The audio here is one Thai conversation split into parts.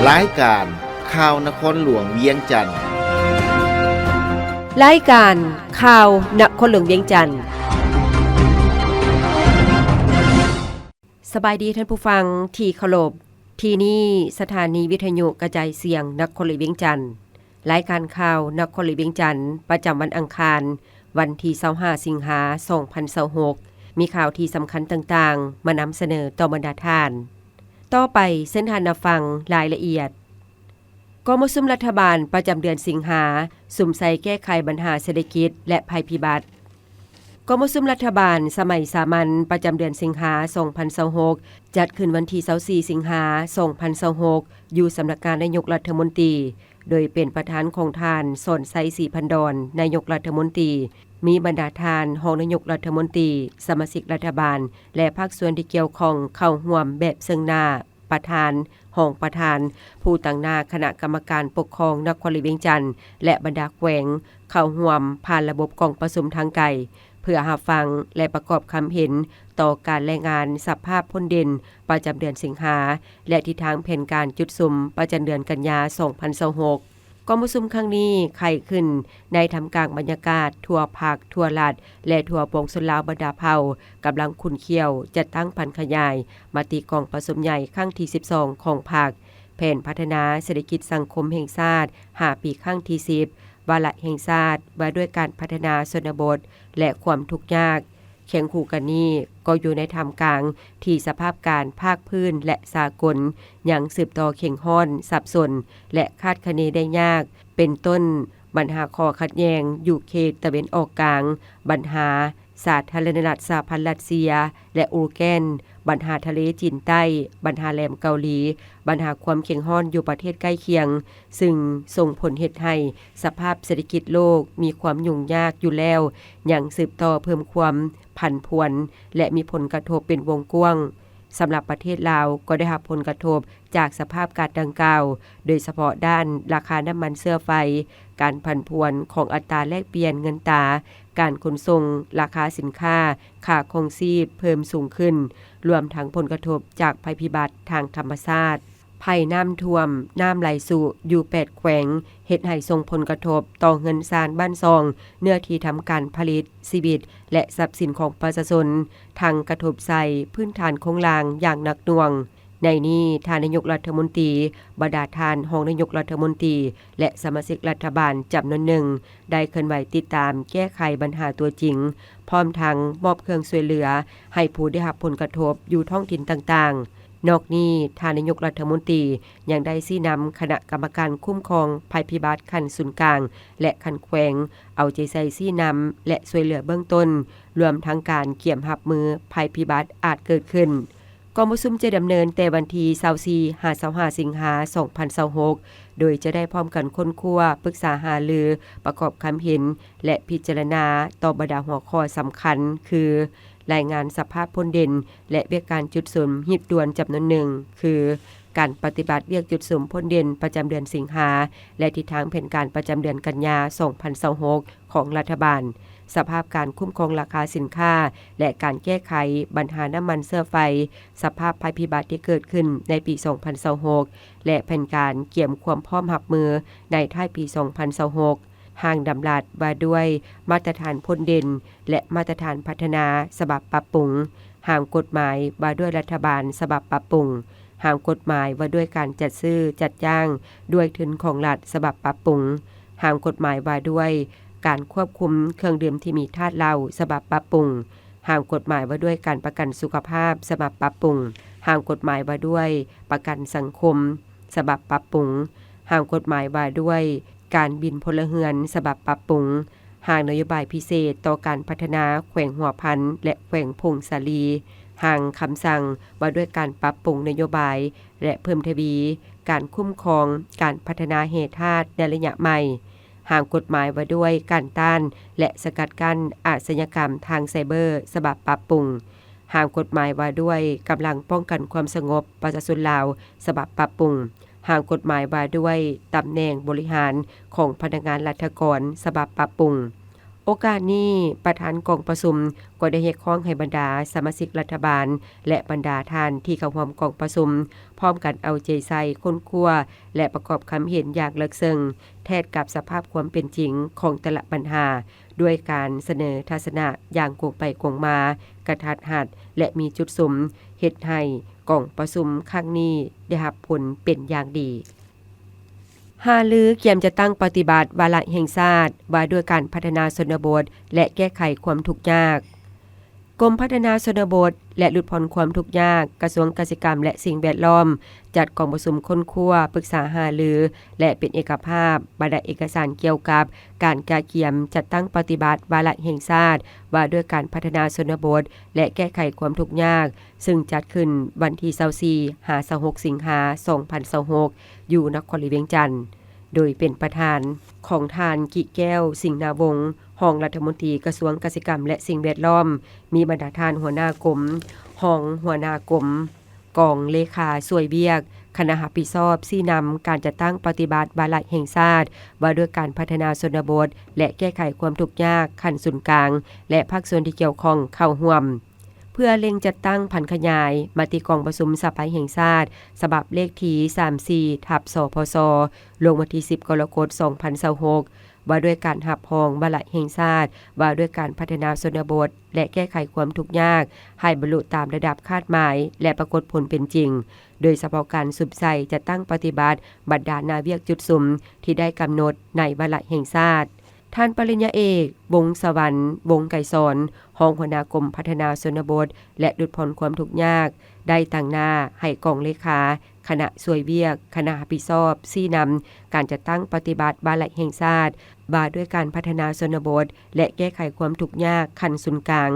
รายการข่าวนครหลวงเวียงจันทน์รายการข่าวนครหลวงเวียงจันทน์สบายดีท่านผู้ฟังที่เคารพที่นี่สถานีวิทยุกระจายเสียงนครหลวงเวียงจันทน์รายการข่าวนครหลวงเวียงจันทน์ประจำวันอังคารวันที่25สิงหาคม2026มีข่าวที่สำคัญต่างๆมานำเสนอต่อบรรดาท่านต่อไปเส้นทางรับฟังรายละเอียดกมสุมรัฐบาลประจำเดือนสิงหาสุมใส่แก้ไขปัญหาเศรษฐกิจและภัยพิบัติกมสุมรัฐบาลสมัยสามัญประจำเดือนสิงหา2026จัดขึ้นวันที่24สิงหาคม2026อยู่สำนักงานนายกรัฐมนตรีโดยเป็นประธานของทานสนไซศรีพันดรนายกรัฐมนตรีมีบรรดาทานรองนายกรัฐมนตรีสมาชิกรัฐบาลและภาคส่วนที่เกี่ยวข้องเข้าร่วมแบบซึ่งหน้าประธานรองประธานผู้ตั้งหน้าคณะกรรมการปกครองนครหลวงเวียงจันทน์และบรรดาแขวงเข้าร่วมผ่านระบบกองประชุมทางไกลเพื่อรับฟังและประกอบคำเห็นต่อการรายงานสภาพพ้นดินประจำเดือนสิงหาและทิศทางแผนการจุดซุมประจำเดือนกันยา2026กองประชุมครั้งนี้ไข่ขึ้นในทำกลางบรรยากาศทั่วภาคทั่วรัฐและทั่วปวงชนลาวบรรดาเผ่ากำลังขุนเคี่ยวจัดตั้งพันขยายมติกองประชุมใหญ่ครั้งที่12ของภาคแผนพัฒนาเศรษฐกิจสังคมแห่งชาติ5ปีครั้งที่10วาระแห่งชาติว่าด้วยการพัฒนาชนบทและความทุกข์ยากเคียงคู่กันนี้ก็อยู่ในท่ามกลางที่สภาพการภาคพื้นและสากลยังสืบต่อเข่งห้อนสับสนและคาดคะเนได้ยากเป็นต้นปัญหาข้อขัดแย้งอยู่เขตตะเวนออกกลางปัญหาสาธารณรัฐสหพันธ์รัสเซียและอูแกนปัญหาทะเลจีนใต้ปัญหาแหลมเกาหลีปัญหาความเข่งห้อนอยู่ประเทศใกล้เคียงซึ่งส่งผลเฮ็ดให้สภาพเศรษฐกิจโลกมีความยุ่งยากอยู่แล้วยังสืบต่อเพิ่มความผันผวนและมีผลกระทบเป็นวงกว้างสำหรับประเทศลาวก็ได้รับผลกระทบจากสภาพการดังกล่าวโดยเฉพาะด้านราคาน้ำมันเชื้อไฟการผันผวนของอัตราแลกเปลี่ยนเงินตราการขนส่งราคาสินค้าค่าครองชีพเพิ่มสูงขึ้นรวมทั้งผลกระทบจากภัยพิบัติทางธรรมชาติภัยน้ำท่วมน้ำไหลสู่อยู่8แขวงเฮ็ดให้ส่งผลกระทบต่อเงินซานบ้านซองเนื้อที่ทำการผลิตชีวิตและทรัพย์สินของประชาชนทางกระทบใส่พื้นฐานโครงสร้างอย่างหนักหน่วงในนี้ท่านนายกรัฐมนตรีบรรดาทานรองนายกรัฐมนตรีและสมาชิกรัฐบาลจำนวนหนึ่งได้เคลื่อนไหวติดตามแก้ไขปัญหาตัวจริงพร้อมทั้งมอบเครื่องช่วยเหลือให้ผู้ได้รับผลกระทบอยู่ท้องถิ่นต่างๆนอกนี้ท่านนายกรัฐมนตรียังได้ชี้นำคณะกรรมการคุ้มครองภัยพิบัติขั้นศูนย์กลางและขั้นแขวงเอาใจใส่ชี้นำและช่วยเหลือเบื้องต้นรวมทั้งการเกี่ยมรับมือภัยพิบัติอาจเกิดขึ้นกองประชุมจะดำเนินแต่วันที่24-25 สิงหาคม 2026โดยจะได้พร้อมกันค้นคว้าปรึกษาหารือประกอบคำเห็นและพิจารณาต่อบรรดาหัวข้อสำคัญคือรายงานสภาพพ้นดินและเวียกการจุดสุมหีบด่วนจำนวนหนึ่งคือการปฏิบัติเวียกจุดสุมพ้นดินประจำเดือนสิงหาและทิศทางแผนการประจำเดือนกันยา2026ของรัฐบาลสภาพการคุ้มครองราคาสินค้าและการแก้ไขปัญหาน้ำมันเชื้อไฟสภาพภัยพิบัติที่เกิดขึ้นในปี2026และแผนการเกี่ยมความพร้อมรับมือในท้ายปี2026ห่างดำรัดว่าด้วยมาตรฐานพ้นดินและมาตรฐานพัฒนาฉบับปรับปรุงห่างกฎหมายว่าด้วยรัฐบาลฉบับปรับปรุงห่างกฎหมายว่าด้วยการจัดซื้อจัดจ้างด้วยทุนของรัฐฉบับปรับปรุงห่างกฎหมายว่าด้วยการควบคุมเครื่องดื่มที่มีธาตุเหล้าฉบับปรับปรุงห่างกฎหมายว่าด้วยการประกันสุขภาพฉบับปรับปรุงห่างกฎหมายว่าด้วยประกันสังคมฉบับปรับปรุงห่างกฎหมายว่าด้วยการบินพลเรือนฉบับปรับปรุงห่างนโยบายพิเศษต่อการพัฒนาแขวงหัวพันและแขวงพงสาลีห่างคำสั่งว่าด้วยการปรับปรุงนโยบายและเพิ่มทวีการคุ้มครองการพัฒนาเหตุธาตุในระยะใหม่ห่างกฎหมายว่าด้วยการต้านและสกัดกั้นอาชญากรรมทางไซเบอร์ฉบับปรับปรุงห่างกฎหมายว่าด้วยกำลังป้องกันความสงบประชาชนลาวฉบับปรับปรุงห่างกฎหมายว่าด้วยตำแหน่งบริหารของพนักงานรัฐกรฉบับปรับปรุง โอกาสนี้ประธานกองประชุมก็ได้เรียกร้องให้บรรดาสมาชิกรัฐบาลและบรรดาท่านที่เข้าร่วมกองประชุมพร้อมกันเอาใจใส่ค้นคว้าและประกอบคำเห็นอย่างลึกซึ้งแทนกับสภาพความเป็นจริงของแต่ละปัญหาด้วยการเสนอทัศนะอย่างกงไปกงมากระทัดหัดและมีจุดสุมเฮ็ดให้กองประชุมครั้งนี้ได้รับผลเป็นอย่างดีหาลือเกี่ยมจะตั้งปฏิบัติวาระแห่งชาติว่าด้วยการพัฒนาชนบทและแก้ไขความทุกข์ยากกรมพัฒนาชนบทและลดผ่อนความทุกข์ยากกระทรวงเกษตรกรรมและสิ่งแวดล้อมจัดกองประชุมค้นคว้าปรึกษาหารือและเป็นเอกภาพบรรดาเอกสารเกี่ยวกับการกาเกียมจัดตั้งปฏิบัติวาระแห่งชาติว่าด้วยการพัฒนาชนบทและแก้ไขความทุกข์ยากซึ่งจัดขึ้นวันที่24-26 สิงหาคม 2026อยู่นครหลวงเวียงจันทน์โดยเป็นประธานของทานกิแก้วสิงห์นาวงศ์รองรัฐมนตรีกระทรวงเกษตรกรรมและสิ่งแวดล้อมมีบรรดาท่านหัวหน้ากรมรองหัวหน้ากรมกองเลขาสวยเวียกคณะรับผิดชอบชี้นำการจัดตั้งปฏิบัติวาระแห่งชาติว่าด้วยการพัฒนาชนบทและแก้ไขความทุกข์ยากขั้นศูนย์กลางและภาคส่วนที่เกี่ยวข้องเข้าร่วมเพื่อเล็งจัดตั้งผันขยายมติกองประชุมสภาแห่งชาติฉบับเลขที่34/สพสลงวันที่10 กรกฎาคม 2026ว่าด้วยการรับรองวาระแห่งชาติว่าด้วยการพัฒนาชนบทและแก้ไขความทุกข์ยากให้บรรลุตามระดับคาดหมายและปรากฏผลเป็นจริงโดยเฉพาะการสุบใส่จะตั้งปฏิบัติบรรดานาเวียกจุดสุมที่ได้กำหนดในวาระแห่งชาติท่านปริญญาเอกวงศ์สวรรค์วงศ์ไก่สอนรองหัวหน้ากรมพัฒนาชนบทและลดผ่อนความทุกข์ยากได้ตั้งหน้าให้กองเลขาคณะสวยเวียกคณะรับผิดชอบชี้นำการจัดตั้งปฏิบัติวาระแห่งชาติว่าด้วยการพัฒนาชนบทและแก้ไขความทุกข์ยากขั้นศูนย์กลาง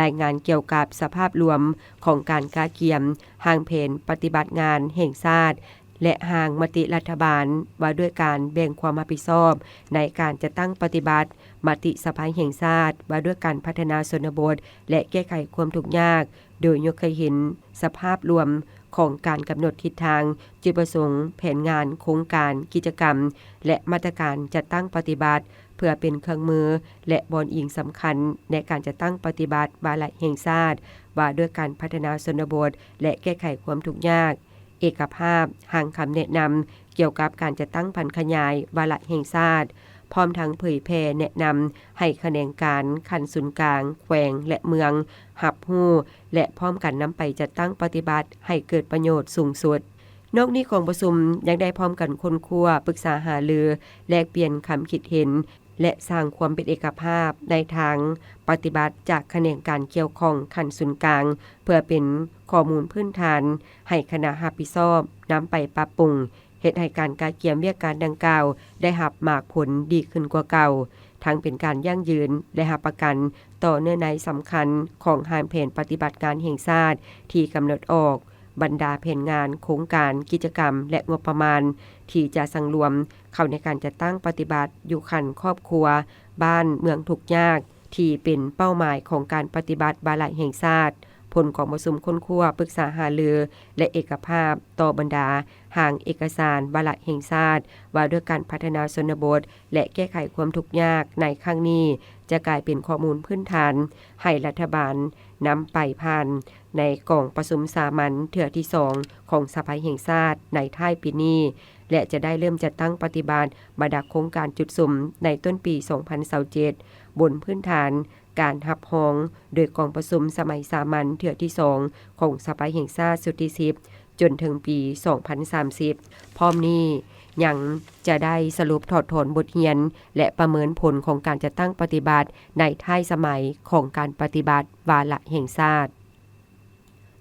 รายงานเกี่ยวกับสภาพรวมของการกาเกียมห่างเพนปฏิบัติงานแห่งชาติและห่างมติรัฐบาลว่าด้วยการแบ่งความรับผิดชอบในการจะตั้งปฏิบัติมติสภาแห่งชาติว่าด้วยการพัฒนาชนบทและแก้ไขความทุกข์ยากโดยยกให้เห็นสภาพรวมของการกำหนดทิศทางจุดประสงค์แผนงานโครงการกิจกรรมและมาตรการจัดตั้งปฏิบัติเพื่อเป็นเครื่องมือและบอนอิงสำคัญในการจัดตั้งปฏิบัติวาระแห่งชาติว่าด้วยการพัฒนาชนบทและแก้ไขความทุกข์ยากเอกภาพห่างคำแนะนำเกี่ยวกับการจัดตั้งผันขยายวาระแห่งชาติพร้อมทั้งเผยแพร่แนะนำให้คะแนนการขั้นศูนย์กลางแขวงและเมืองรับรู้และพร้อมกันนำไปจัดตั้งปฏิบัติให้เกิดประโยชน์สูงสุดนอกนี้กองประชุมยังได้พร้อมกันค้นคว้าปรึกษาหารือแลกเปลี่ยนคำคิดเห็นและสร้างความเป็นเอกภาพในทางปฏิบัติจากคะแนนการเกี่ยวข้องขั้นศูนย์กลางเพื่อเป็นข้อมูลพื้นฐานให้คณะรับผิดชอบนำไปปรับปรุงเฮ็ดให้การกาเกียมเวียกการดังกล่าวได้รับมากผลดีขึ้นกว่าเก่าทั้งเป็นการยั่งยืนและรับประกันต่อเนื้อในสำคัญของหางแผนปฏิบัติการแห่งชาติที่กำหนดออกบรรดาแผนงานโครงการกิจกรรมและงบประมาณที่จะสังรวมเข้าในการจัดตั้งปฏิบัติอยู่ขั้นครอบครัวบ้านเมืองทุกข์ยากที่เป็นเป้าหมายของการปฏิบัติวาระแห่งชาติผลของประชุมค้นคว้าปรึกษาหารือและเอกภาพต่อบรรดาห่างเอกสารวาระแห่งชาติว่าด้วยการพัฒนาชนบทและแก้ไขความทุกข์ยากในครั้งนี้จะกลายเป็นข้อมูลพื้นฐานให้รัฐบาลนำไปผ่านในกองประชุมสามัญเทื่อที่2ของสภาแห่งชาติในท้ายปีนี้และจะได้เริ่มจัดตั้งปฏิบัติบรรดาโครงการจุดสุมในต้นปี 2027บนพื้นฐานการรับรองโดยกองประชุมสมัยสามัญเทื่อที่2ของสภาแห่งชาติสุดที่10จนถึงปี 2030พร้อมนี้ยังจะได้สรุปถอดถอนบทเรียนและประเมินผลของการจัดตั้งปฏิบัติในท้ายสมัยของการปฏิบัติวาระแห่งชาติ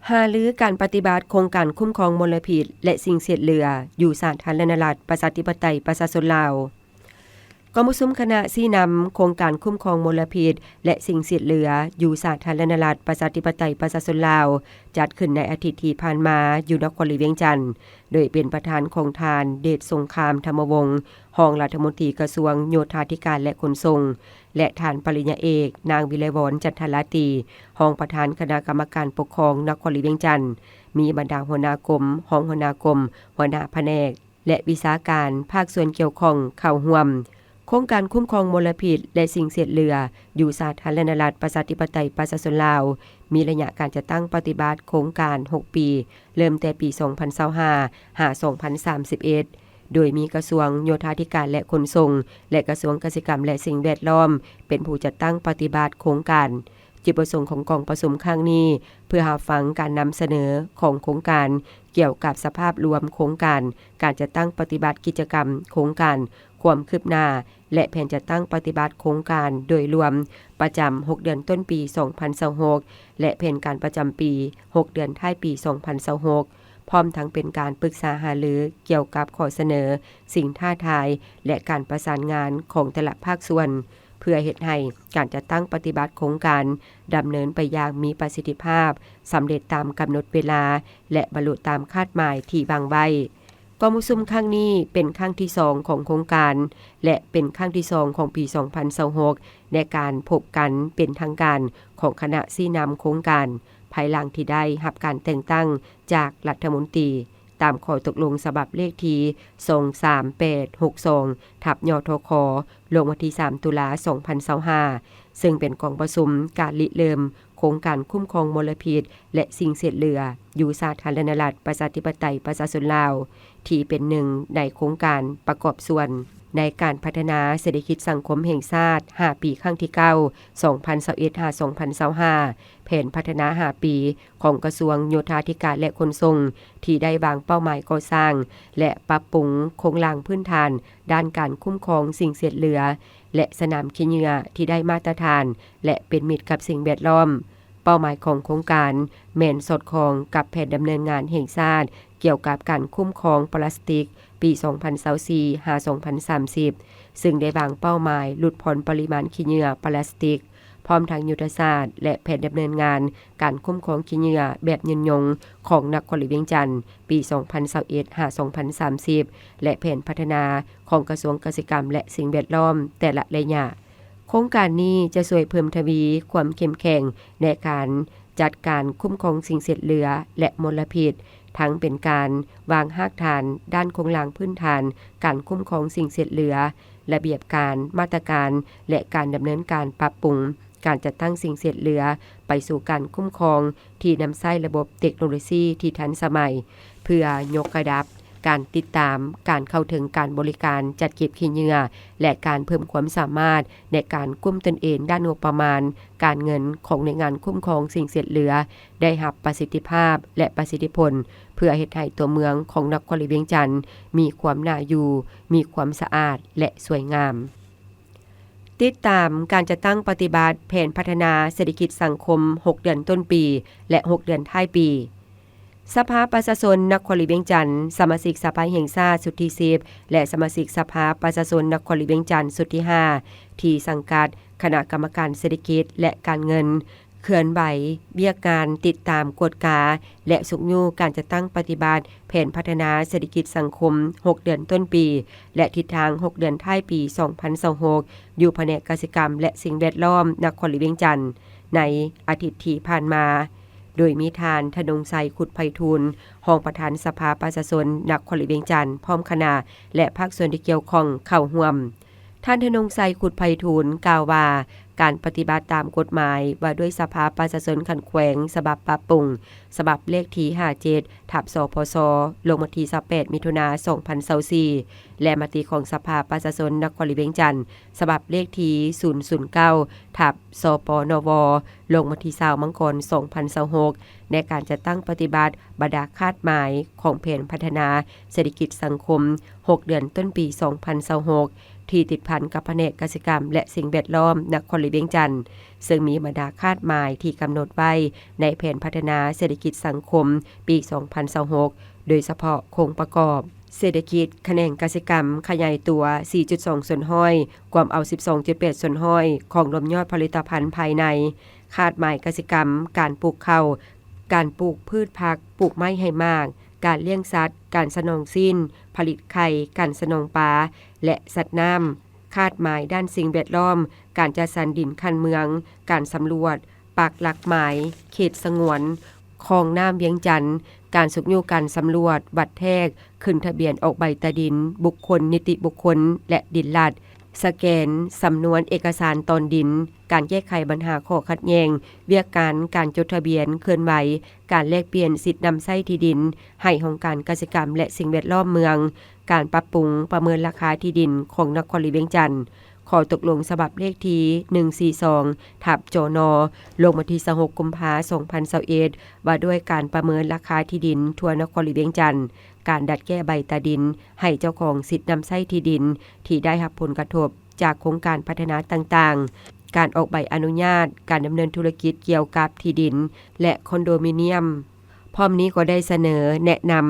หารือการปฏิบัติโครงการคุ้มครองมลพิษและสิ่งเสียดเหลืออยู่สาธารณรัฐประชาธิปไตยประชาชนลาวกองประชุมคณะชี้นำโครงการคุ้มครองมลพิษและสิ่งเสียดเหลืออยู่สาธารณรัฐประชาธิปไตยประชาชนลาวจัดขึ้นในอาทิตย์ที่ผ่านมาอยู่นครหลวงเวียงจันทน์โดยเป็นประธานของทานเดชสงครามธรรมวงศ์รองรัฐมนตรีกระทรวงโยธาธิการและขนส่งและทานปริญญาเอกนางวิไลวรณ์จันทราตรีรองประธานคณะกรรมการปกครองนครหลวงเวียงจันทน์มีบรรดาหัวหน้ากรมรองหัวหน้ากรมหัวหน้าแผนกและวิชาการภาคส่วนเกี่ยวข้องเข้าร่วม โครงการคุ้มครองมลพิษและสิ่งเสียดเหลืออยู่สาธารณรัฐประชาธิปไตยประชาชนลาวมีระยะการจัดตั้งปฏิบัติโครงการ6ปีเริ่มแต่ปี 2025 หา 2031 โดยมีกระทรวงโยธาธิการและขนส่งและกระทรวงเกษตรกรรมและสิ่งแวดล้อมเป็นผู้จัดตั้งปฏิบัติโครงการจุดประสงค์ของกองประชุมครั้งนี้เพื่อหาฟังการนำเสนอของโครงการเกี่ยวกับสภาพรวมโครงการการจัดตั้งปฏิบัติกิจกรรมโครงการความคืบหน้าและแผนจัดตั้งปฏิบัติโครงการโดยรวมประจำ6เดือนต้นปี 2026 และแผนการประจำปี 6 เดือนท้ายปี 2026 พร้อมทั้งเป็นการปรึกษาหารือเกี่ยวกับข้อเสนอสิ่งท้าทายและการประสานงานของแต่ละภาคส่วนเพื่อเฮ็ดให้การจัดตั้งปฏิบัติโครงการดำเนินไปอย่างมีประสิทธิภาพสำเร็จตามกำหนดเวลาและบรรลุตามคาดหมายที่วางไว้กองประชุมครั้งนี้เป็นครั้งที่2ของโครงการและเป็นครั้งที่2ของปี 2026 ในการพบกันเป็นทางการของคณะชี้นำโครงการภายหลังที่ได้รับการแต่งตั้งจากรัฐมนตรีตามข้อตกลงฉบับเลขที่23862ทับยทคลงวันที่3ตุลา2025ซึ่งเป็นกองประชุมการริเริ่มโครงการคุ้มครองมลพิษและสิ่งเสียดเหลืออยู่สาธารณรัฐประชาธิปไตยประชาชนลาวที่เป็นหนึ่งในโครงการประกอบส่วนในการพัฒนาเศรษฐกิจสังคมแห่งชาติ5ปีครั้งที่9 2021-2025 แผนพัฒนา5ปีของกระทรวงโยธาธิการและขนส่งที่ได้วางเป้าหมายก่อสร้างและปรับปรุงโครงสร้างพื้นฐานด้านการคุ้มครองสิ่งเสียดเหลือและสนามขี้เหงื่อที่ได้มาตรฐานและเป็นมิตรกับสิ่งแวดล้อมเป้าหมายของโครงการแม่นสอดคล้องกับแผนดำเนินงานแห่งชาติเกี่ยวกับการคุ้มครองพลาสติกปี 2024 หา 2030 ซึ่งได้วางเป้าหมายลดผ่อนปริมาณขี้เหงื่อพลาสติกพร้อมทางยุทธศาสตร์และแผนดำเนินงานการคุ้มครองขี้เหงื่อแบบยืนยงของนครหลวงเวียงจันทน์ปี 2021 หา 2030 และแผนพัฒนาของกระทรวงเกษตรกรรมและสิ่งแวดล้อมแต่ละระยะโครงการนี้จะช่วยเพิ่มทวีความเข้มแข็งในการจัดการคุ้มครองสิ่งเสียดเหลือและมลพิษทั้งเป็นการวางรากฐานด้านโครงสร้างพื้นฐานการคุ้มครองสิ่งเสียดเหลือระเบียบการมาตรการและการดำเนินการปรับปรุงการจัดตั้งสิ่งเสียดเหลือไปสู่การคุ้มครองที่นำใช้ระบบเทคโนโลยีที่ทันสมัยเพื่อยกระดับการติดตามการเข้าถึงการบริการจัดเก็บขี้เหงื่อและการเพิ่มความสามารถในการกุ้มตนเองด้านงบประมาณการเงินของหน่วยงานคุ้มครองสิ่งเสียดเหลือได้รับประสิทธิภาพและประสิทธิผลเพื่อเฮ็ดให้ตัวเมืองของนครหลวงเวียงจันทน์มีความน่าอยู่มีความสะอาดและสวยงามติดตามการจัดตั้งปฏิบัติแผนพัฒนาเศรษฐกิจสังคม6เดือนต้นปีและ6เดือนท้ายปีสภาประชาชนนครหลวงเวียงจันทน์สมาชิกสภาแห่งชาติสุดที่10และสมาชิกสภาประชาชนนครหลวงเวียงจันทน์สุดที่5ที่สังกัดคณะกรรมการเศรษฐกิจและการเงินเคลื่อนไหวเบี้ยการติดตามกฎกาและสุขอยู่การจัดตั้งปฏิบัติแผนพัฒนาเศรษฐกิจสังคม6เดือนต้นปีและทิศทาง6เดือนท้ายปี 2026 อยู่แผนกเกษตรกรรมและสิ่งแวดล้อมนครหลวงเวียงจันทน์ในอาทิตย์ที่ผ่านมาโดยมีทานธนงชัยขุดไพฑูรย์รองประธานสภาประชาชนนครหลวงเวียงจันทน์พร้อมคณะและภาคส่วนที่เกี่ยวข้องเข้าร่วมท่านธนงชัยขุดไพฑูรย์กล่าวว่าการปฏิบัติตามกฎหมายว่าด้วยสภาประชาชนขันแขวงฉบับปรับปรุงฉบับเลขที่57ทับสพสลงวันที่28มิถุนายน2024และมติของสภาประชาชนนครหลวงเวียงจันทน์ฉบับเลขที่009ทับสปนวลงวันที่20มกราคม2026ในการจัดตั้งปฏิบัติบรรดาคาดหมายของแผนพัฒนาเศรษฐกิจสังคม6เดือนต้นปี 2026ที่ติดพันกับแผนกเกษตรกรรมและสิ่งแวดล้อมนครหลวงเวียงจันทน์ซึ่งมีบรรดาคาดหมายที่กำหนดไว้ในแผนพัฒนาเศรษฐกิจสังคมปี 2026โดยเฉพาะโครงประกอบเศรษฐกิจแขนงเกษตรกรรมขยายตัว 4.2 ส่วนห้อยความเอา 12.8 ส่วนห้อยของรวมยอดผลิตภัณฑ์ภายในคาดหมายเกษตรกรรมการปลูกข้าวการปลูกพืชผักปลูกไม้ให้มากการเลี้ยงสัตว์การสนองสิ้นผลิตไข่การสนองปลาและสัตว์น้ำคาดหมายด้านสิ่งแวดล้อมการจัดสรรดินคันเมืองการสำรวจปักหลักหมายเขตสงวนคลองน้ำเวียงจันทน์การสุกอยู่การสำรวจบัตรแทกขึ้นทะเบียนออกใบตาดินบุคคลนิติบุคคลและดินลัด สแกนสำนวนเอกสารตอนดินการแก้ไขปัญหาข้อขัดแย้งเวียกการจดทะเบียนเคลื่อนไหวการแลกเปลี่ยนสิทธิ์นำไส้ที่ดินให้ของการเกษตรกรรมและสิ่งแวดล้อมเมืองการปรับปรุงประเมินราคาที่ดินของนครหลวงเวียงจันทน์ขอตกลงฉบับเลขที่142ทับจนลงวันที่26กุมภาพันธ์2021ว่าด้วยการประเมินราคาที่ดินทั่วนครหลวงเวียงจันทน์การดัดแก้ใบตาดินให้เจ้าของสิทธิ์นำไส้ที่ดินที่ได้รับผลกระทบจากโครงการพัฒนาต่างๆการออกใบอนุญาตการดำเนินธุรกิจเกี่ยวกับที่ดินและคอนโดมิเนียมพร้อมนี้ก็ได้เสนอแนะนำ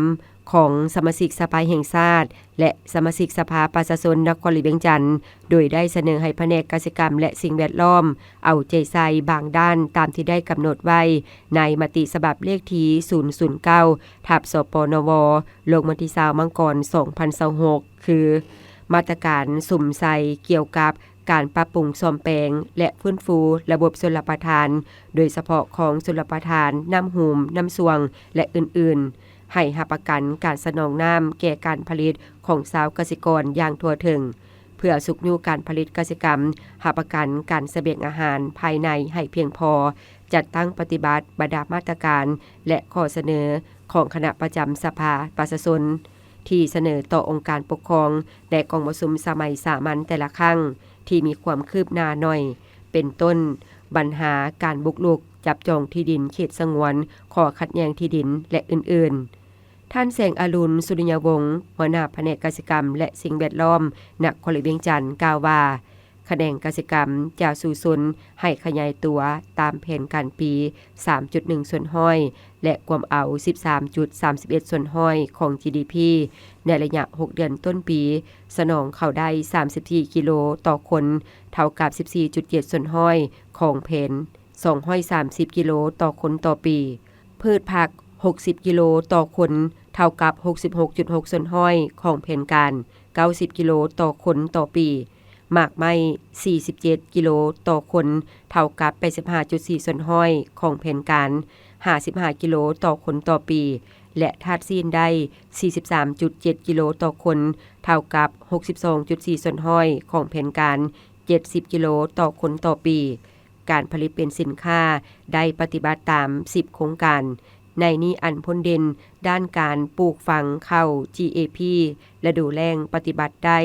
ของสมาชิกสภาแห่งชาติและสมาชิกสภาประชาชนนครหลวงเวียงจันทน์โดยได้เสนอให้แผนกเกษตรกรรมและสิ่งแวดล้อมเอาใจใส่บางด้านตามที่ได้กำหนดไว้ในมติฉบับเลขที่009ทับสปนวลงวันที่20มังกร2026คือมาตรการสุ่มใส่เกี่ยวกับการปรับปรุงซ่อมแปลงและฟื้นฟูระบบชลประทานโดยเฉพาะของชลประทานน้ำหูมน้ำสวงและอื่นๆให้รับประกันการสนองน้ำแก่การผลิตของชาวเกษตรกรอย่างทั่วถึงเพื่อสุขอยู่การผลิตเกษตรกรรมรับประกันการเสบียงอาหารภายในให้เพียงพอจัดตั้งปฏิบัติบรรดามาตรการและข้อเสนอของคณะประจำสภาประชาชนที่เสนอต่อองค์การปกครองในกองประชุมสมัยสามัญแต่ละครั้งที่มีความคืบหน้าหน่อยเป็นต้นปัญหาการบุกรุกจับจองที่ดินเขตสงวนข้อขัดแย้งที่ดินและอื่นๆท่านแสงอรุณสุริยวงศ์หัวหน้าแผนกเกษตรกรรมและสิ่งแวดล้อมนครหลวงเวียงจันทน์กล่าวว่าแขนงเกษตรกรรมจะสู่สนให้ขยายตัวตามแผนการปี 3.1 ส่วนห้อยและความเอา 13.31 ส่วนห้อยของ GDP ในระยะ 6 เดือนต้นปีสนองเข้าได้ 34 กิโลต่อคนเท่ากับ 14.7 ส่วนห้อยของแผน230 กิโลต่อคนต่อปีพืชผัก60 กิโลต่อคนเท่ากับ 66.6 ส่วนห้อยของแผนการ90 กิโลต่อคนต่อปีหมากไม้47 กิโลต่อคนเท่ากับ 85.4 ส่วนห้อยของแผนการ55 กิโลต่อคนต่อปีและธาตุซีนได้ 43.7 กิโลต่อคนเท่ากับ 62.4 ส่วนห้อยของแผนการ70 กิโลต่อคนต่อปีการผลิตเป็นสินค้าได้ปฏิบัติตาม10โครงการในนี้อันพ้นเด่นด้านการปลูกฝังข้าว GAP ฤดูแล้งปฏิบัติได้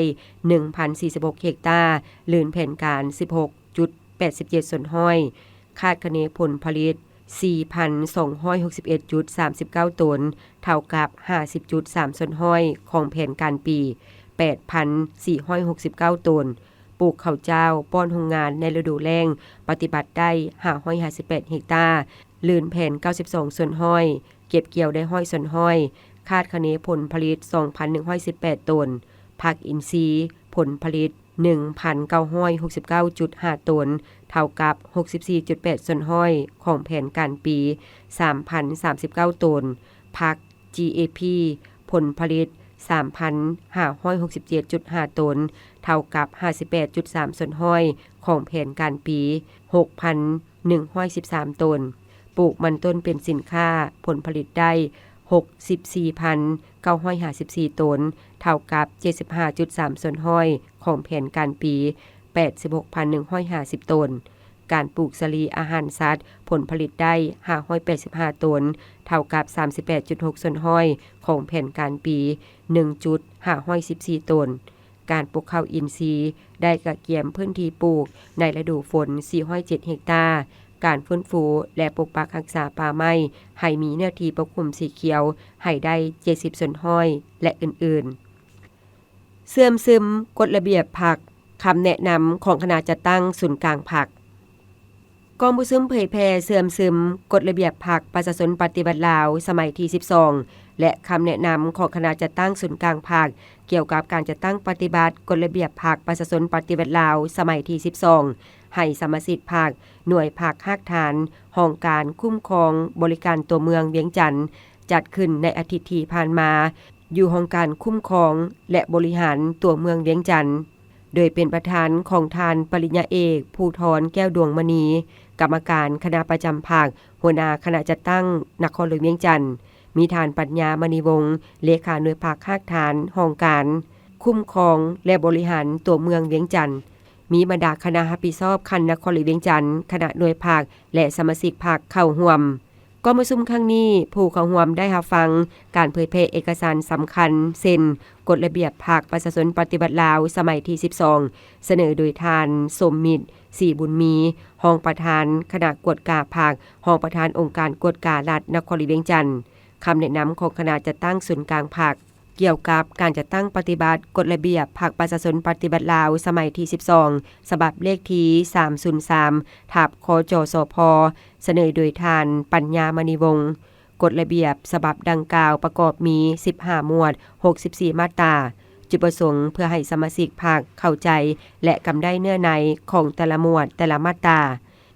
1,046 เฮกตาร์ลื่นแผนการ 16.87 ส่วนห้อยคาดคะเนผลผลิต 4,261.39 ตนเท่ากับ 50.3 ส่วนห้อยของแผนการปี 8,469 ตนปลูกข้าวเจ้าป้อนโรงงานในฤดูแล้งปฏิบัติได้558เฮกตาร์ลื่นแผ่น92ส่วนห้อยเก็บเกี่ยวได้ห้อยส่วนห้อยคาดคะเนผลผลิต 2,118 ตนผักอินทรีย์ผลผลิต 1,969.5 ตนเท่ากับ 64.8 ส่วนห้อยของแผนการปี 3,039 ตนผัก GAP ผลผลิต 3,567.5 ตนเท่ากับ 58.3 ส่วนห้อยของแผนการปี 6,113 ตนปลูกมันต้นเป็นสินค้าผลผลิตได้ 64,954 ตนเท่ากับ 75.3 ส่วนห้อยของแผนการปี 86,150 ตนการปลูกสลีอาหารสัตว์ผลผลิตได้585 ตนเท่ากับ 38.6 ส่วนห้อยของแผนการปี 1.514 ตนการปลูกข้าวอินทรีย์ได้กระเกียมพื้นที่ปลูกในฤดูฝน407เฮกตาร์การฟื้นฟูและปกปักรักษาป่าไม้ให้มีเนื้อที่ปกคลุมสีเขียวให้ได้70ส่วนห้อยและอื่นๆเสื่อมซึมกฎระเบียบผักคำแนะนำของคณะจัดตั้งศูนย์กลางผักกองผู้ซึมเผยแพร่เสื่อมซึมกฎระเบียบผักประชาชนปฏิบัติลาวสมัยที่12และคำแนะนำของคณะจัดตั้งศูนย์กลางผักเกี่ยวกับการจัดตั้งปฏิบัติกฎระเบียบผักประชาชนปฏิบัติลาวสมัยที่12ให้สมาชิกผักหน่วยผักภาคฐานห้องการคุ้มครองบริการตัวเมืองเวียงจันทน์จัดขึ้นในอาทิตย์ที่ผ่านมาอยู่ห้องการคุ้มครองและบริหารตัวเมืองเวียงจันทน์โดยเป็นประธานของทานปริญญาเอกภูธรแก้วดวงมณีกรรมการคณะประจำภาคหัวหน้าคณะจัดตั้งนครหลวงเวียงจันทน์มีทานปัญญามณีวงศ์เลขาหน่วยภาคภาคฐานห้องการ คุ้มครองและบริหารตัวเมืองเวียงจันทน์มีบรรดาคณะรับผิดชอบคันนครหลวงเวียงจันทน์คณะหน่วยภาคและสมาชิกภาคเข้าร่วมกองประชุมครั้งนี้ผู้เข้าร่วมได้รับฟังการเผยแพร่เอกสารสำคัญเช่นกฎระเบียบภาคประชาชนปฏิบัติลาวสมัยที่12เสนอโดยทานสมมิตรศรีบุญมีรองประธานคณะกวดกาภาครองประธานองค์การกวดการรัฐนครหลวงเวียงจันทน์คำแนะนำของคณะจัดตั้งศูนย์กลางภาคเกี่ยวกับการจัดตั้งปฏิบัติกฎระเบียบภาคประชาชนปฏิบัติลาวสมัยที่12ฉบับเลขที่303ทับคจสพเสนอโดยทานปัญญามณีวงศ์กฎระเบียบฉบับดังกล่าวประกอบมี15หมวด64มาตราจุดประสงค์เพื่อให้สมาชิกภาคเข้าใจและกำได้เนื้อในของแต่ละหมวดแต่ละมาตรา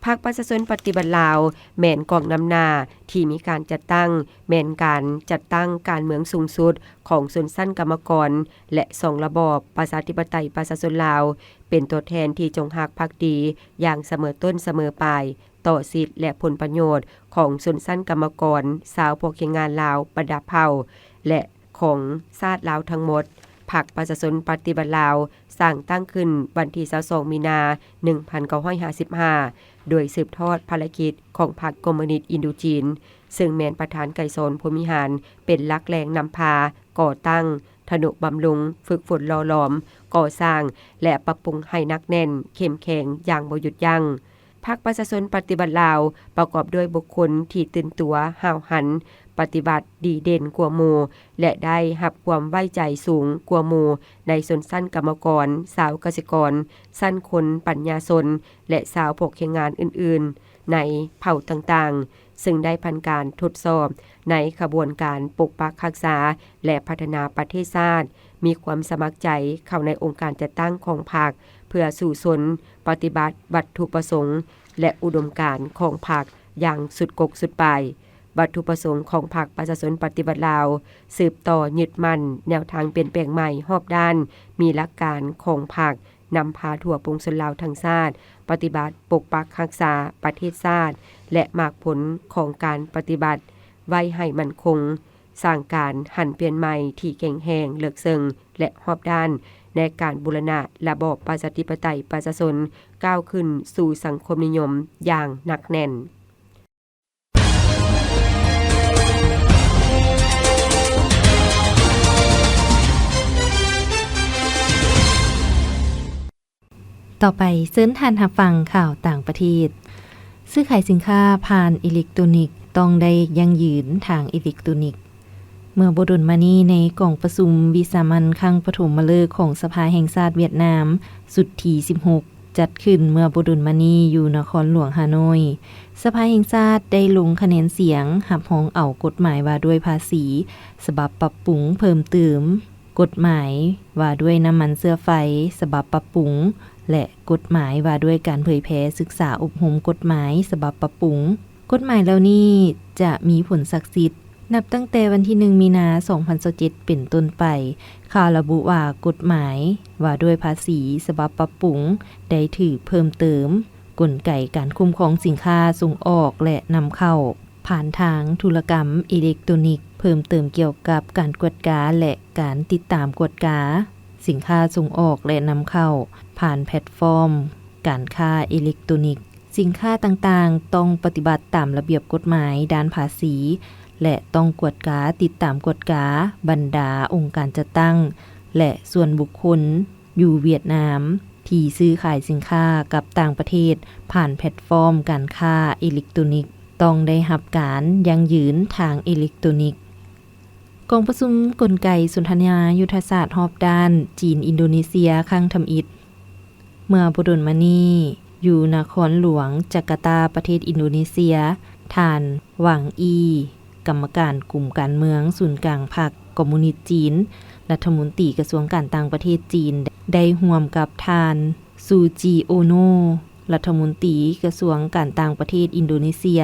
ภาคประชาชนปฏิบัติลาวแม่นกองนำหน้าที่มีการจัดตั้งแม่นการจัดตั้งการเมืองสูงสุดของชนชั้นกรรมกรและ2ระบอบประชาธิปไตยประชาชนลาวเป็นตัวแทนที่จงรักภักดีอย่างเสมอต้นเสมอปลายต่อสิทธิและผลประโยชน์ของชนชั้นกรรมกรชาวพวกแรงงานลาวประดับเผ่าและของชาติลาวทั้งหมดพรรคประชาชนปฏิบัติลาวสร้างตั้งขึ้นวันที่22มีนา1955โดยสืบทอดภารกิจของพรรคคอมมิวนิสต์อินโดจีนซึ่งแม้นประธานไกรสอนพรหมิหารเป็นหลักแรงนำพาก่อตั้งทนุบำรุงฝึกฝนหล่อหลอมก่อสร้างและปรับปรุงให้นักแน่นเข้มแข็งอย่างบ่หยุดยั้งพรรคประชาชนปฏิบัติลาวประกอบด้วยบุคคลที่ตื่นตัวห้าวหันปฏิบัติดีเด่นกว่าหมู่และได้รับความไว้ใจสูงกว่าหมู่ในชนชั้นกรรมกรสาวเกษตรกรชั้นคนปัญญาชนและสาวพวกแรงงานอื่นๆในเผ่าต่างๆซึ่งได้ผ่านการทดสอบในขบวนการปกปักรักษาและพัฒนาประเทศชาติมีความสมัครใจเข้าในองค์การจัดตั้งของพรรคเพื่อสู่สนปฏิบัติวัตถุประสงค์และอุดมการณ์ของพรรคอย่างสุดกกสุดปลายวัตถุประสงค์ของพรรคประชาชนปฏิบัติลาวสืบต่อยึดมั่นแนวทางเปลี่ยนแปลงใหม่รอบด้านมีหลักการของพรรคนำพาทั่วปวงชนลาวทั้งชาติปฏิบัติปกปักรักษาประเทศชาติและมากผลของการปฏิบัติไว้ให้มั่นคงสร้างการหันเปลี่ยนใหม่ที่แข็งแรงเลิกเซิงและรอบด้านในการบูรณะระบอบประชาธิปไตยประชาชนก้าวขึ้นสู่สังคมนิยมอย่างหนักแน่นต่อไปเชิญท่านรับฟังข่าวต่างประเทศซื้อขายสินค้าผ่านอิเล็กทรอนิกส์ต้องได้ยั่งยืนทางอิเล็กทรอนิกส์เมื่อบ่ดนมานี้ในกล่องประชุมวิสามัญครั้งปฐมฤกษ์ของสภาแห่งชาติเวียดนามสุดที่16จัดขึ้นเมื่อบ่ดนมานี้อยู่นครหลวงฮานอยสภาแห่งชาติได้ลงคะแนนเสียงรับรองเอากฎหมายว่าด้วยภาษีฉบับปรับปรุงเพิ่มเติมกฎหมายว่าด้วยน้ำมันเชื้อไฟฉบับปรับปรุงและกฎหมายว่าด้วยการเผยแพร่ศึกษาอบรมกฎหมายฉบับปรับปรุงกฎหมายเหล่านี้จะมีผลศักดิ์สิทธิ์นับตั้งแต่วันที่1มีนา2027เป็นต้นไปข่าวระบุว่ากฎหมายว่าด้วยภาษีฉบับปรับปรุงได้ถูกเพิ่มเติมกลไกการคุ้มครองสินค้าส่งออกและนำเข้าผ่านทางธุรกรรมอิเล็กทรอนิกส์เพิ่มเติมเกี่ยวกับการกวดกาและการติดตามกวดกาสินค้าส่งออกและนำเข้าผ่านแพลตฟอร์มการค้าอิเล็กทรอนิกส์สินค้าต่างๆต้องปฏิบัติตามระเบียบกฎหมายด้านภาษีและต้องกวดกาติดตามกวดกาบรรดาองค์การจัดตั้งและส่วนบุคคลอยู่เวียดนามที่ซื้อขายสินค้ากับต่างประเทศผ่านแพลตฟอร์มการค้าอิเล็กทรอนิกส์ต้องได้รับการยั่งยืนทางอิเล็กทรอนิกส์กองประชุมกลไกสนทนายุทธศาสตร์รอบด้านจีนอินโดนีเซียครั้งทำอิฐเมื่อบ่ดนมานี้อยู่นครหลวงจาการ์ตาประเทศอินโดนีเซียท่านหวังอีกรรมการกลุ่มการเมืองศูนย์กลางพรรคคอมมิวนิสต์จีนรัฐมนตรีกระทรวงการต่างประเทศจีนได้ร่วมกับท่านซูจีโอโนรัฐมนตรีกระทรวงการต่างประเทศอินโดนีเซีย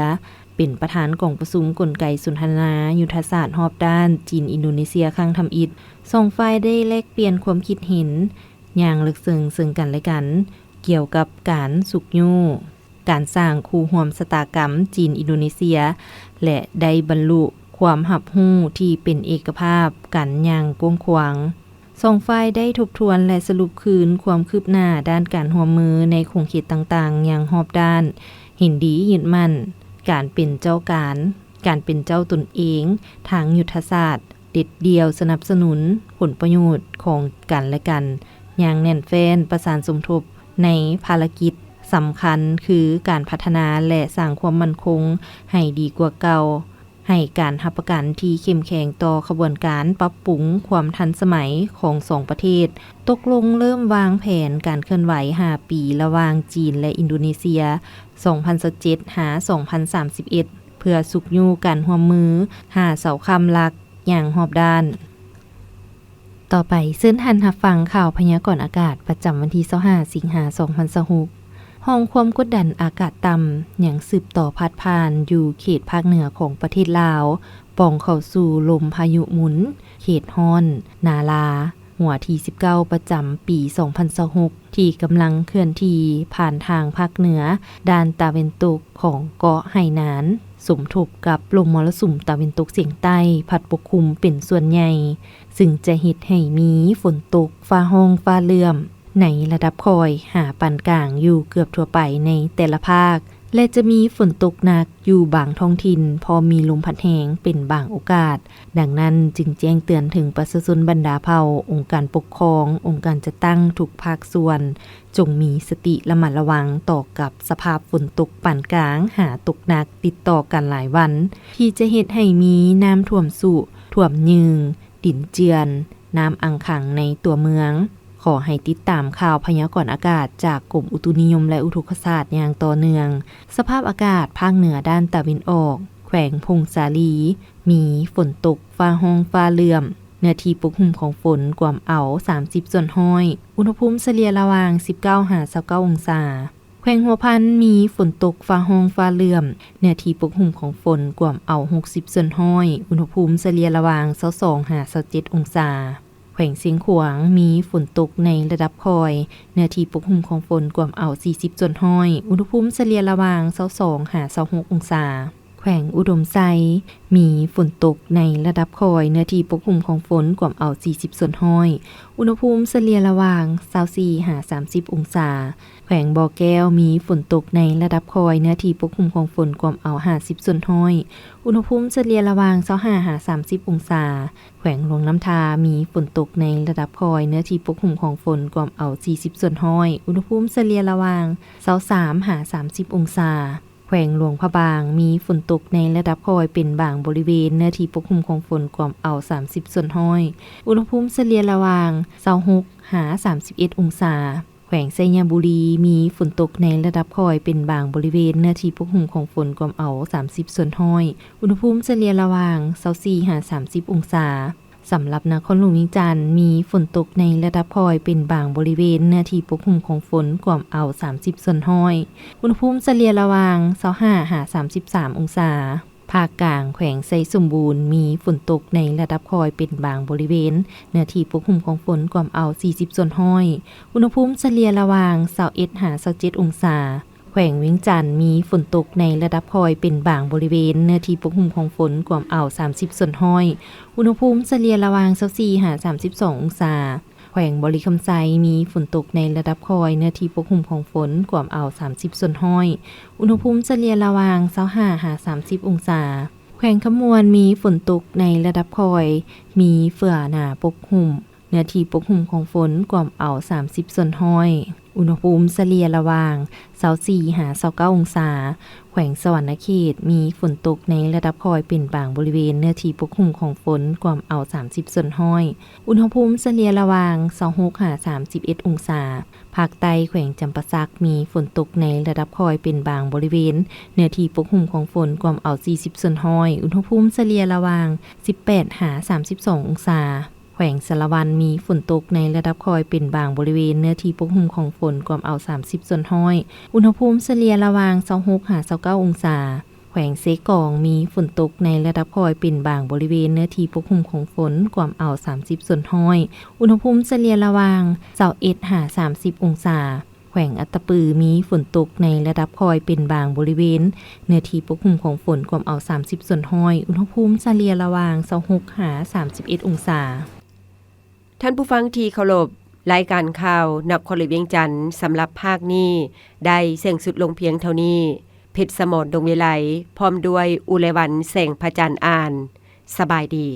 เป็นประธานกองประชุมกลไกสนทนายุทธศาสตร์รอบด้านจีนอินโดนีเซียครั้งทำอิฐสองฝ่ายได้แลกเปลี่ยนความคิดเห็นอย่างลึกซึ้งซึ่งกันและกันเกี่ยวกับการสุกยู่การสร้างคู่ร่วมชะตากรรมจีนอินโดนีเซียและได้บรรลุความรับรู้ที่เป็นเอกภาพกันอย่างกว้างขวาง สองฝ่ายได้ทบทวนและสรุปคืนความคืบหน้าด้านการร่วมมือในขงเขตต่างๆอย่างรอบด้านเห็นดียึดมั่นการเป็นเจ้าการเป็นเจ้าตนเองทางยุทธศาสตร์เด็ดเดียวสนับสนุนผลประโยชน์ของกันและกันอย่างแน่นแฟ้นประสานสมทบในภารกิจสำคัญคือการพัฒนาและสร้างความมั่นคงให้ดีกว่าเก่าให้การรับประกันที่เข้มแข็งต่อขบวนการปรับปรุงความทันสมัยของสองประเทศตกลงเริ่มวางแผนการเคลื่อนไหว5 ปีระหว่างจีนและอินโดนีเซีย 2027 หา 2031 เพื่อสุกยู่การร่วมมือหาเสาคำหลักอย่างรอบด้านต่อไปเชิญท่านรับฟังข่าวพยากรณ์อากาศประจำวันที่25 สิงหาคม 2026ห้องความกดดันอากาศต่ำยังสืบต่อพัดผ่านอยู่เขตภาคเหนือของประเทศลาวป่องเข้าสู่ลมพายุหมุนเขตฮ้อนนาลาหัวที่19ประจำปี 2026ที่กำลังเคลื่อนที่ผ่านทางภาคเหนือด้านตะวันตกของเกาะไหหนานสมทบกับลมมรสุมตะวันตกเฉียงใต้พัดปกคลุมเป็นส่วนใหญ่ซึ่งจะเฮ็ดให้มีฝนตกฟ้าห้องฟ้าเลื่อมในระดับคอยหาปานกลางอยู่เกือบทั่วไปในแต่ละภาคและจะมีฝนตกหนักอยู่บางท้องถิ่นพอมีลมพัดแรงเป็นบางโอกาสดังนั้นจึงแจ้งเตือนถึงประชาชนบรรดาเผ่าองค์การปกครององค์การจัดตั้งทุกภาคส่วนจงมีสติระมัดระวังต่อกับสภาพฝนตกปานกลางหาตกหนักติดต่อกันหลายวันที่จะเฮ็ดให้มีน้ำท่วมสุท่วมยืงดินเจือนน้ำอังขังในตัวเมืองขอให้ติดตามข่าวพยากรณ์อากาศจากกรมอุตุนิยมและอุตุศาสตร์อย่างต่อเนื่องสภาพอากาศภาคเหนือด้านตะวันออกแขวงพงสาลีมีฝนตกฟ้าห้องฟ้าเลื่อมเนื้อที่ปกคลุมของฝนกว่าเอา30 ส่วนห้อยอุณหภูมิเฉลี่ยระหว่าง19-29 องศาแขวงหัวพันมีฝนตกฟ้าห้องฟ้าเลื่อมเนื้อที่ปกคลุมของฝนกว่าเอา60 ส่วนห้อยอุณหภูมิเฉลี่ยระหว่าง22-27 องศาแขวงเสียงขวางมีฝนตกในระดับคอยเนื้อที่ปกคลุมของฝนกว่าเอา40 ส่วนห้อยอุณหภูมิเฉลี่ยระหว่าง22-26 องศาแขวงอุดมไซมีฝนตกในระดับคอยเนื้อที่ปกคลุมของฝนกว่าเอา40 ส่วนห้อยอุณหภูมิเฉลี่ยระหว่าง24-30 องศาแขวงบ่อแก้วมีฝนตกในระดับคอยเนื้อที่ปกคลุมของฝนกว่าเอา50 ส่วนห้อยอุณหภูมิเฉลี่ยระหว่าง25-30 องศาแขวงหลวงน้ำทามีฝนตกในระดับคอยเนื้อที่ปกคลุมของฝนกว่าเอา40 ส่วนห้อยอุณหภูมิเฉลี่ยระหว่าง23-30 องศาแขวงหลวงพระบางมีฝนตกในระดับคอยเป็นบางบริเวณเนื้อที่ปกคลุมของฝนกว่าเอา30 ส่วนห้อยอุณหภูมิเฉลี่ยระหว่าง26-31 องศาแขวงไชยบุรีมีฝนตกในระดับคอยเป็นบางบริเวณเนื้อที่ปกคลุมของฝนกว่าเอา30 ส่วนห้อยอุณหภูมิเฉลี่ยระหว่าง24-30 องศาสำหรับนครหลวงเวียงจันทน์มีฝนตกในระดับคอยเป็นบางบริเวณเนื้อที่ปกคลุมของฝนกว่าเอา30 ส่วนห้อยอุณหภูมิเฉลี่ยระหว่าง25-33 องศาภาคกลางแขวงไชสมบูรณ์มีฝนตกในระดับคอยเป็นบางบริเวณเนื้อที่ปกคลุมของฝนกว่าเอา40 ส่วนห้อยอุณหภูมิเฉลี่ยระหว่าง21-27 องศาแขวงเวียงจันทน์มีฝนตกในระดับคอยเป็นบางบริเวณเนื้อที่ปกคลุมของฝนกว่าเอา30 ส่วนห้อยอุณหภูมิเฉลี่ยระหว่าง24-32 องศาแขวงบริคำไซมีฝนตกในระดับคอยเนื้อที่ปกคลุมของฝนกว่าเอา30 ส่วนห้อยอุณหภูมิเฉลี่ยระหว่าง25-30 องศาแขวงขมวนมีฝนตกในระดับคอยมีเฟื่อหนาปกคลุมเนื้อที่ปกคลุมของฝนกว่าเอา30 ส่วนห้อยอุณหภูมิเฉลี่ยระหว่าง24-29 องศาแขวงสวรรณเขตมีฝนตกในระดับคอยเป็นบางบริเวณเนื้อที่ปกคลุมของฝนกว่าเอา30 ส่วนห้อยอุณหภูมิเฉลี่ยระหว่าง26-31 องศาภาคใต้แขวงจำปาสักมีฝนตกในระดับคอยเป็นบางบริเวณเนื้อที่ปกคลุมของฝนกว่าเอา40 ส่วนห้อยอุณหภูมิเฉลี่ยระหว่าง18-32 องศาแขวงสารวันมีฝนตกในระดับคอยเป็นบางบริเวณเนื้อที่ปกคลุมของฝนกว่าเอา30 ส่วนห้อยอุณหภูมิเฉลี่ยระหว่าง26-29 องศาแขวงเซกองมีฝนตกในระดับคอยเป็นบางบริเวณเนื้อที่ปกคลุมของฝนกว่าเอา30 ส่วนห้อยอุณหภูมิเฉลี่ยระหว่าง21-30 องศาแขวงอัตตปือมีฝนตกในระดับคอยเป็นบางบริเวณเนื้อที่ปกคลุมของฝนกว่าเอา30 ส่วนห้อยอุณหภูมิเฉลี่ยระหว่าง26-31 องศา ท่านผู้ฟังที่เคารพรายการข่าวนครหลวงเวียงจันทน์สำหรับภาคนี้ได้เสี่ยงสุดลงเพียงเท่านี้เพชรสมรดงวิไลพร้อมด้วยอุไรวันแสงพระจันทร์อ่านสบายดี